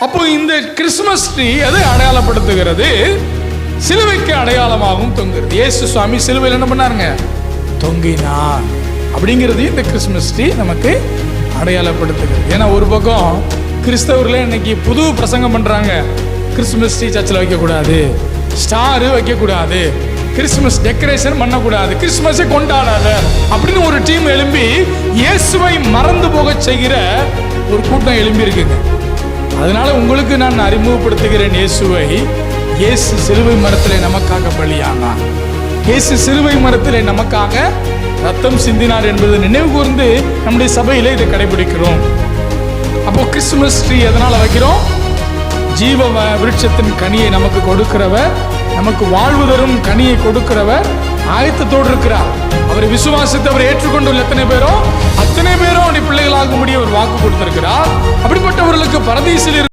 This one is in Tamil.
அப்போ இந்த கிறிஸ்துமஸ் ட்ரீ எதை அடையாளப்படுத்துகிறது? சிலுவைக்கு அடையாளமாகவும் தொங்குகிறது. இயேசு சுவாமி சிலுவையில் என்ன பண்ணாருங்க? தொங்கினார். அப்படிங்கிறது இந்த கிறிஸ்துமஸ் ட்ரீ நமக்கு அடையாளப்படுத்துகிறது. ஏன்னா ஒரு பக்கம் கிறிஸ்தவர்களே இன்னைக்கு புது பிரசங்கம் பண்றாங்க. கிறிஸ்துமஸ் ட்ரீ சர்ச்சில் வைக்கக்கூடாது, ஸ்டாரு வைக்கக்கூடாது, கிறிஸ்துமஸ் டெக்கரேஷன் பண்ணக்கூடாது, கிறிஸ்துமஸை கொண்டாடாத அப்படின்னு ஒரு டீம் எழும்பி இயேசுவை மறந்து போக செய்கிற ஒரு கூட்டம் எழும்பி இருக்குங்க. அதனால உங்களுக்கு நான் அறிமுகப்படுத்துகிறேன் இயேசுவை. இயேசு சிலுவை மரத்திலே நமக்காக பலியானார். இயேசு சிலுவை மரத்திலே நமக்காக ரத்தம் சிந்தினார் என்பது நினைவு கூர்ந்து நம்முடைய சபையிலே இதை கடைபிடிக்கிறோம். அப்போ கிறிஸ்துமஸ் ட்ரீ எதனால வைக்கிறோம்? ஜீவ விருட்சத்தின் கனியை நமக்கு கொடுக்கிறவர், நமக்கு வாழ்வு தரும் கனியை கொடுக்கிறவர் ஆயத்தத்தோடு இருக்கிறார். அவரை விசுவாசித்து அவரை ஏற்றுக்கொண்டுள்ள எத்தனை பேரோ அத்தனை பேரும் அவருடைய பிள்ளைகளாக முடிய ஒரு வாக்கு கொடுத்திருக்கிறார். அப்படிப்பட்டவர்களுக்கு பரதீசில்